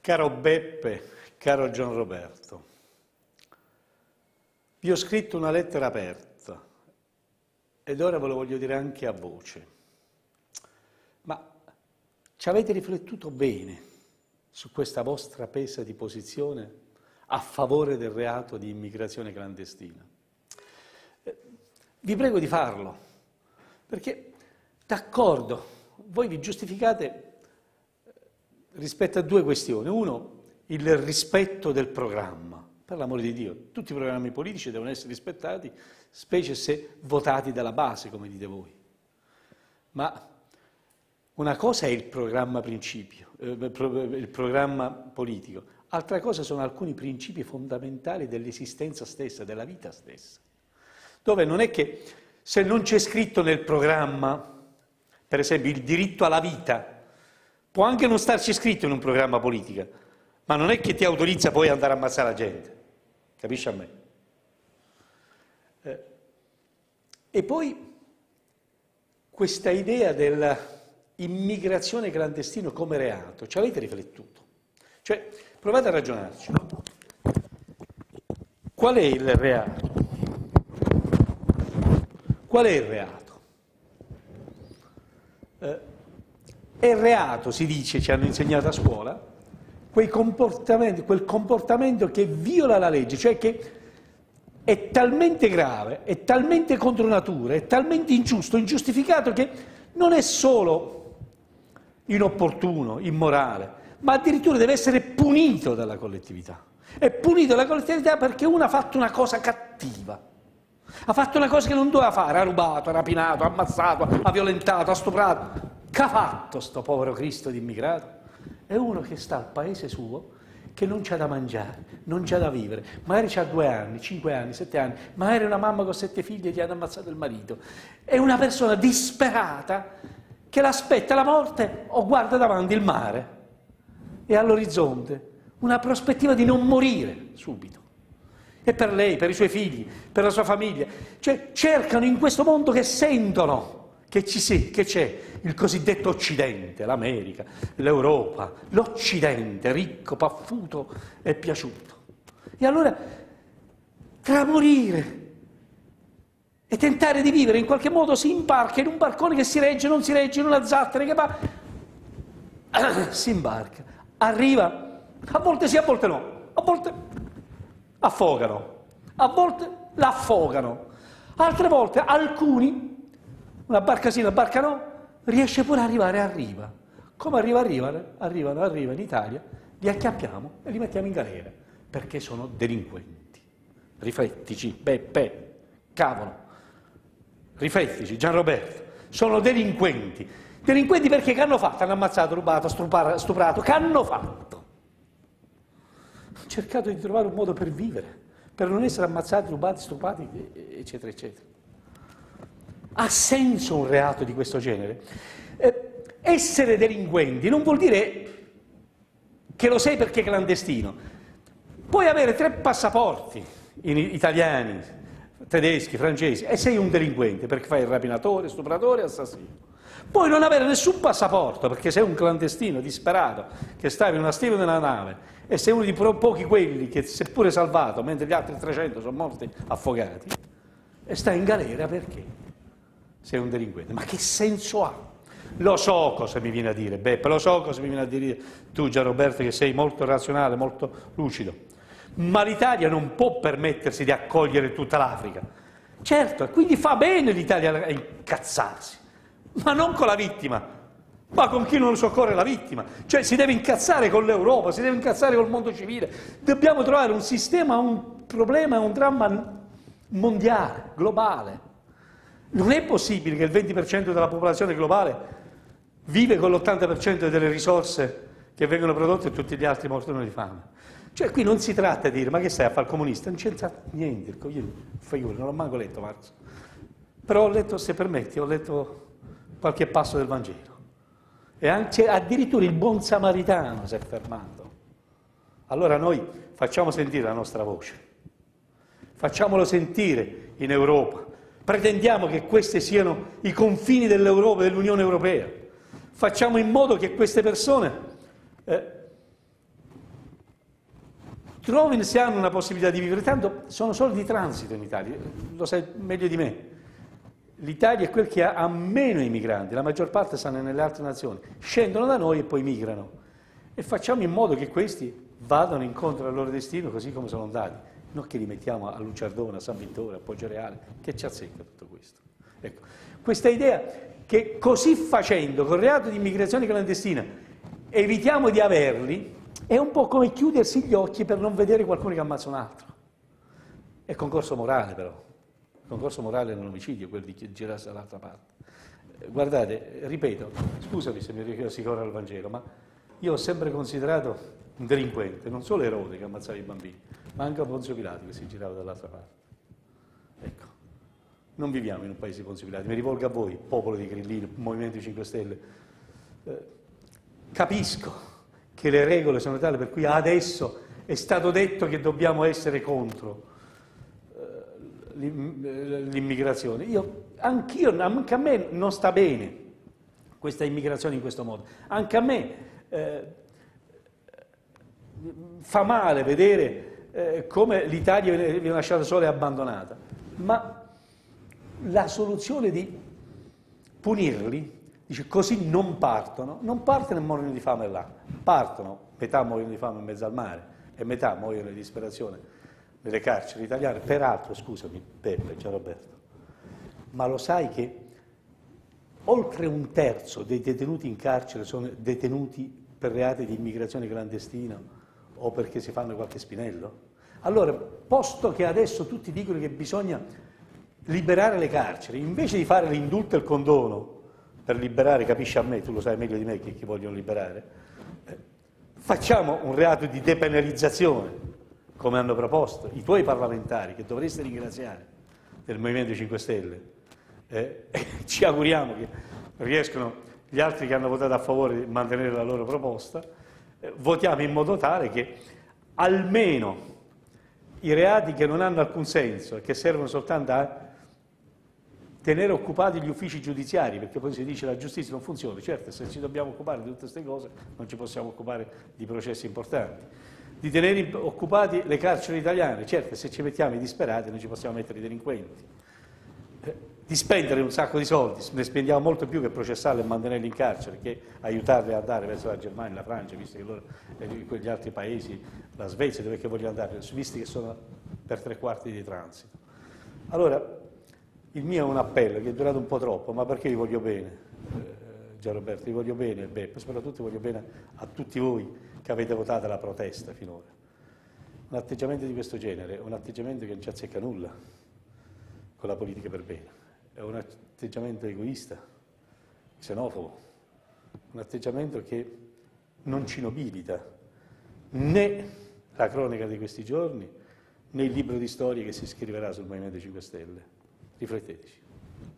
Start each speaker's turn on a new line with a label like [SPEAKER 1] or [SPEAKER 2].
[SPEAKER 1] Caro Beppe, caro Gian Roberto, vi ho scritto una lettera aperta ed ora ve lo voglio dire anche a voce. Ma ci avete riflettuto bene su questa vostra presa di posizione a favore del reato di immigrazione clandestina? Vi prego di farlo, perché d'accordo, voi vi giustificate rispetto a due questioni. Uno, il rispetto del programma. Per l'amore di Dio, tutti i programmi politici devono essere rispettati, specie se votati dalla base, come dite voi. Ma una cosa è il programma principio, il programma politico, altra cosa sono alcuni principi fondamentali dell'esistenza stessa, della vita stessa. Dove non è che se non c'è scritto nel programma, per esempio il diritto alla vita, può anche non starci scritto in un programma politico, ma non è che ti autorizza poi ad andare a ammazzare la gente, capisci a me? E poi questa idea dell'immigrazione clandestina come reato, ci avete riflettuto? Cioè, provate a ragionarci. Qual è il reato? Qual è il reato? È reato, si dice, ci hanno insegnato a scuola, quel comportamento che viola la legge, cioè che è talmente grave, è talmente contro natura, è talmente ingiusto, ingiustificato, che non è solo inopportuno, immorale, ma addirittura deve essere punito dalla collettività. È punito dalla collettività perché uno ha fatto una cosa cattiva. Ha fatto una cosa che non doveva fare, ha rubato, ha rapinato, ha ammazzato, ha violentato, ha stuprato. Che ha fatto sto povero Cristo di immigrato? È uno che sta al paese suo, che non c'ha da mangiare, non c'ha da vivere, magari c'ha 2 anni, 5 anni, 7 anni, magari una mamma con 7 figli e gli hanno ammazzato il marito. È una persona disperata che l'aspetta la morte o guarda davanti il mare e all'orizzonte una prospettiva di non morire subito. E per lei, per i suoi figli, per la sua famiglia. Cioè cercano in questo mondo che sentono che c'è il cosiddetto Occidente, l'America, l'Europa, l'Occidente ricco, paffuto e piaciuto. E allora, tra morire e tentare di vivere, in qualche modo si imbarca in un barcone che si regge, non si regge, in una zattera che va, si imbarca, arriva, a volte sì, a volte no, a volte affogano, a volte l'affogano, altre volte alcuni, una barca sì, una barca no, riesce pure ad arrivare a riva. Come arrivano in Italia, li acchiappiamo e li mettiamo in galera, perché sono delinquenti. Riflettici, Beppe, cavolo, riflettici, Gian Roberto, sono delinquenti. Delinquenti perché che hanno fatto? Hanno ammazzato, rubato, stuprato, che hanno fatto? Hanno cercato di trovare un modo per vivere, per non essere ammazzati, rubati, stuprati, eccetera, eccetera. Ha senso un reato di questo genere? Essere delinquenti non vuol dire che lo sei perché è clandestino. Puoi avere 3 passaporti italiani, tedeschi, francesi e sei un delinquente perché fai il rapinatore, stupratore, assassino. Puoi non avere nessun passaporto perché sei un clandestino disperato che stavi in una stiva della nave e sei uno di pochi quelli che si è pure salvato mentre gli altri 300 sono morti affogati e stai in galera perché sei un delinquente. Ma che senso ha? Lo so cosa mi viene a dire, Beppe, lo so cosa mi viene a dire tu, Gian Roberto, che sei molto razionale, molto lucido. Ma l'Italia non può permettersi di accogliere tutta l'Africa. Certo, quindi fa bene l'Italia a incazzarsi, ma non con la vittima, ma con chi non soccorre la vittima. Cioè si deve incazzare con l'Europa, si deve incazzare col mondo civile. Dobbiamo trovare un sistema, un problema, un dramma mondiale, globale. Non è possibile che il 20% della popolazione globale vive con l'80% delle risorse che vengono prodotte e tutti gli altri mortono di fame. Cioè qui non si tratta di dire ma che stai a fare il comunista? Non c'entra niente, il coglione, figura, non l'ho manco letto Marx. Però ho letto, se permetti, ho letto qualche passo del Vangelo. E anche addirittura il buon samaritano si è fermato. Allora noi facciamo sentire la nostra voce. Facciamolo sentire in Europa. Pretendiamo che questi siano i confini dell'Europa, dell'Unione Europea. Facciamo in modo che queste persone se hanno una possibilità di vivere, tanto sono solo di transito in Italia, lo sai meglio di me. L'Italia è quel che ha meno immigranti, la maggior parte stanno nelle altre nazioni, scendono da noi e poi migrano. E facciamo in modo che questi vadano incontro al loro destino così come sono andati, non che li mettiamo a Luciardona, a San Vittore, a Poggioreale, che ci azzecca tutto questo. Ecco, questa idea che così facendo, con il reato di immigrazione clandestina, evitiamo di averli, è un po' come chiudersi gli occhi per non vedere qualcuno che ammazza un altro. È concorso morale però, concorso morale nell'omicidio, quello di chi girasse dall'altra parte. Guardate, ripeto, scusami se si corre al Vangelo, ma io ho sempre considerato un delinquente, non solo Erode che ammazzava i bambini, ma anche Ponzio Pilato che si girava dall'altra parte. Ecco, non viviamo in un paese di Ponzio Pilato, mi rivolgo a voi, popolo di Grillino, Movimento 5 Stelle. Capisco che le regole sono tali per cui adesso è stato detto che dobbiamo essere contro l'immigrazione. Anche a me non sta bene questa immigrazione in questo modo, anche a me fa male vedere come l'Italia viene lasciata sola e abbandonata, ma la soluzione di punirli, dice così non partono e muoiono di fame là, partono, metà muoiono di fame in mezzo al mare e metà muoiono di disperazione nelle carceri italiane. Peraltro, scusami Peppe, Gianroberto, ma lo sai che oltre un terzo dei detenuti in carcere sono detenuti per reati di immigrazione clandestina o perché si fanno qualche spinello? Allora, posto che adesso tutti dicono che bisogna liberare le carceri, invece di fare l'indulto e il condono per liberare, capisci a me, tu lo sai meglio di me che chi vogliono liberare, facciamo un reato di depenalizzazione, come hanno proposto i tuoi parlamentari, che dovreste ringraziare, del Movimento 5 Stelle. Ci auguriamo che riescano gli altri che hanno votato a favore di mantenere la loro proposta. Votiamo in modo tale che almeno i reati che non hanno alcun senso e che servono soltanto a tenere occupati gli uffici giudiziari, perché poi si dice che la giustizia non funziona. Certo, se ci dobbiamo occupare di tutte queste cose non ci possiamo occupare di processi importanti. Di tenere occupati le carceri italiane, certo, se ci mettiamo i disperati non ci possiamo mettere i delinquenti. Di spendere un sacco di soldi, ne spendiamo molto più che processarli e mantenerli in carcere, che aiutarli ad andare verso la Germania, la Francia, visto che loro, quegli altri paesi, la Svezia, dove che vogliono andare, visti che sono per 3/4 di transito. Allora, il mio è un appello che è durato un po' troppo, ma perché vi voglio bene, Gianroberto, vi voglio bene, Beppe, soprattutto voglio bene a tutti voi che avete votato la protesta finora. Un atteggiamento di questo genere è un atteggiamento che non ci azzecca nulla con la politica per bene. È un atteggiamento egoista, xenofobo, un atteggiamento che non ci nobilita né la cronaca di questi giorni né il libro di storie che si scriverà sul Movimento 5 Stelle. Rifletteteci.